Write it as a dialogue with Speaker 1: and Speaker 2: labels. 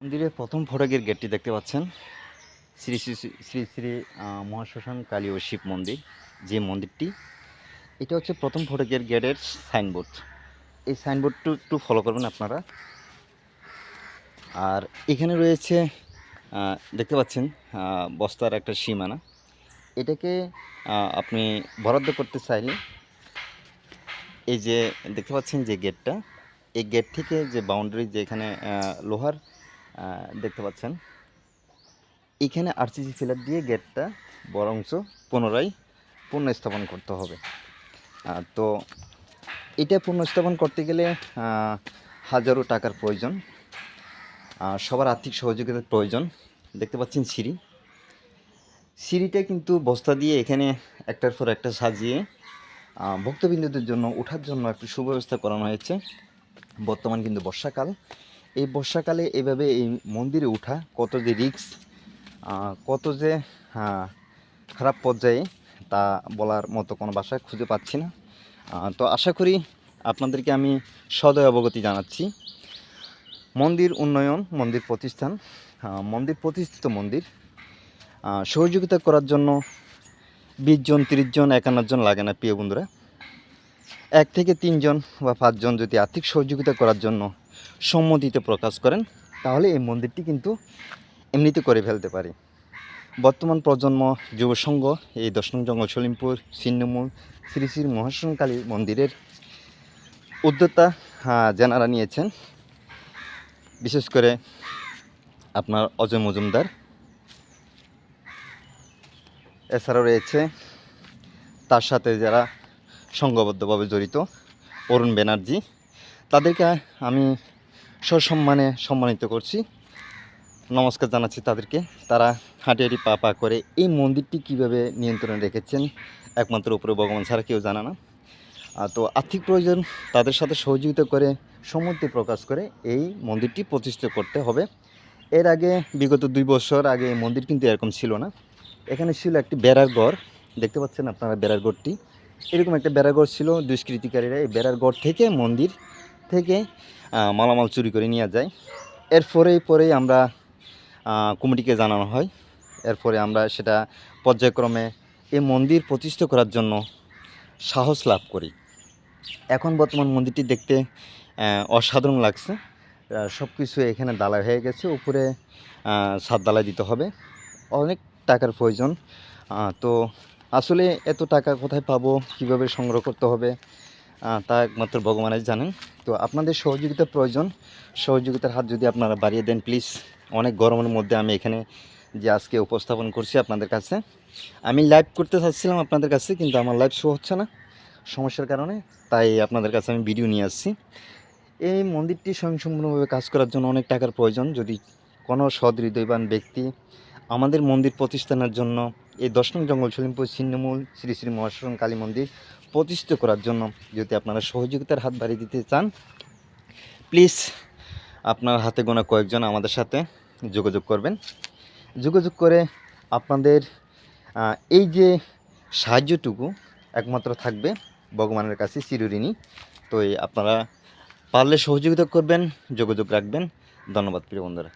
Speaker 1: মন্দিরের প্রথম ফটকের গেটটি দেখতে পাচ্ছেন। শ্রী শ্রী শ্রী শ্রী শ্রী মহাশ্মশান কালী ও শিব মন্দির, যে মন্দিরটি, এটা হচ্ছে প্রথম ফটকের গেটের সাইনবোর্ড। এই সাইনবোর্ডটি একটু ফলো করবেন আপনারা। আর এখানে রয়েছে দেখতে পাচ্ছেন বস্তার একটা সীমানা। এটাকে আপনি বরাদ্দ করতে চাইলে এই যে দেখতে পাচ্ছেন যে গেটটা, এই গেট থেকে যে বাউন্ডারি, যে এখানে লোহার দেখতে পাচ্ছেন, এখানে আরসিসি ফিলার দিয়ে গেটটা বরঞ্চ পুনরায় পুনঃস্থাপন করতে হবে। তো এটা পুনঃস্থাপন করতে গেলে হাজারো টাকার প্রয়োজন, সবার আর্থিক সহযোগিতার প্রয়োজন। দেখতে পাচ্ছেন সিঁড়িটা কিন্তু বস্তা দিয়ে এখানে একটার পর একটা সাজিয়ে ভক্তবৃন্দদের জন্য ওঠার জন্য একটু সুব্যবস্থা করানো হয়েছে। বর্তমান কিন্তু বর্ষাকাল, এই বর্ষাকালে এভাবে এই মন্দিরে ওঠা কত যে রিস্ক, কত যে খারাপ পর্যায়ে, তা বলার মতো কোনো ভাষা খুঁজে পাচ্ছি না। তো আশা করি আপনাদেরকে আমি সদয় অবগতি জানাচ্ছি। মন্দির উন্নয়ন, মন্দির প্রতিষ্ঠান, মন্দির প্রতিষ্ঠিত মন্দির সহযোগিতা করার জন্য 20 জন, 30 জন, 51 জন লাগে না প্রিয় বন্ধুরা। 1 থেকে 3 জন বা 5 জন যদি আর্থিক সহযোগিতা করার জন্য সম্মতিতে প্রকাশ করেন, তাহলে এই মন্দিরটি কিন্তু এমনিতে করে ফেলতে পারে। বর্তমান প্রজন্ম যুব সংঘ এই 10 নং জঙ্গল সলিমপুর ছিন্নমূল শ্রী শ্রী মহাশ্মশান কালী মন্দিরের উদ্যোক্তা যারা নিয়েছেন, বিশেষ করে আপনার অজয় মজুমদার, এছাড়াও রয়েছে তার সাথে যারা সংঘবদ্ধভাবে জড়িত অরুণ ব্যানার্জি, তাদেরকে আমি সসম্মানে সম্মানিত করছি, নমস্কার জানাচ্ছি তাদেরকে। তারা হাঁটি হাঁটি পা পা করে এই মন্দিরটি কীভাবে নিয়ন্ত্রণে রেখেছেন, একমাত্র উপরে ভগবান ছাড়া কেউ জানে না। তো আর্থিক প্রয়োজন, তাদের সাথে সহযোগিতা করে সম্মতি প্রকাশ করে এই মন্দিরটি প্রতিষ্ঠা করতে হবে। এর আগে বিগত 2 বছর আগে এই মন্দির কিন্তু এরকম ছিল না। এখানে ছিল একটি বেড়ার ঘর, দেখতে পাচ্ছেন আপনারা বেড়ার ঘরটি, এরকম একটা বেড়ার ঘর ছিল। দুষ্কৃতিকারীরা এই বেড়ার ঘর থেকে মন্দির থেকে মালামাল চুরি করে নিয়ে যায়। পরেই আমরা কমিটিকে জানানো হয়। এরপরে আমরা সেটা পর্যায়ক্রমে এই মন্দির প্রতিষ্ঠা করার জন্য সাহস লাভ করি। এখন বর্তমান মন্দিরটি দেখতে অসাধারণ লাগছে। সব কিছু এখানে ডালাই হয়ে গেছে, উপরে ছাদ ডালাই দিতে হবে, অনেক টাকার প্রয়োজন। তো আসলে এত টাকা কোথায় পাবো, কিভাবে সংগ্রহ করতে হবে, তা একমাত্র ভগবানই জানেন। তো আপনাদের সহযোগিতার প্রয়োজন, সহযোগিতার হাত যদি আপনারা বাড়িয়ে দেন প্লিজ। অনেক গরমের মধ্যে আমি এখানে যে আজকে উপস্থাপন করছি আপনাদের কাছে, আমি লাইভ করতে চাচ্ছিলাম আপনাদের কাছে, কিন্তু আমার লাইভ শো হচ্ছে না সমস্যার কারণে, তাই আপনাদের কাছে আমি ভিডিও নিয়ে আসছি। এই মন্দিরটি স্বয়ংসম্পূর্ণভাবে কাজ করার জন্য অনেক টাকার প্রয়োজন। যদি কোনো সদৃদয়বান ব্যক্তি আমাদের মন্দির প্রতিষ্ঠানের জন্য এই 10 নং জঙ্গল সলিমপুর ছিন্নমূল শ্রী শ্রী মহাশ্মশান কালী মন্দির প্রতিষ্ঠা করার জন্য যদি আপনারা সহযোগিতার হাত বাড়িয়ে দিতে চান, প্লিজ আপনার হাতে গোনা কয়েকজন আমাদের সাথে যোগাযোগ করবেন। যোগাযোগ করে আপনাদের এই যে সাহায্যটুকু একমাত্র থাকবে ভগবানের কাছে চিরঋণী। তো আপনারা পারলে সহযোগিতা করবেন, যোগাযোগ রাখবেন। ধন্যবাদ প্রিয় বন্ধুরা।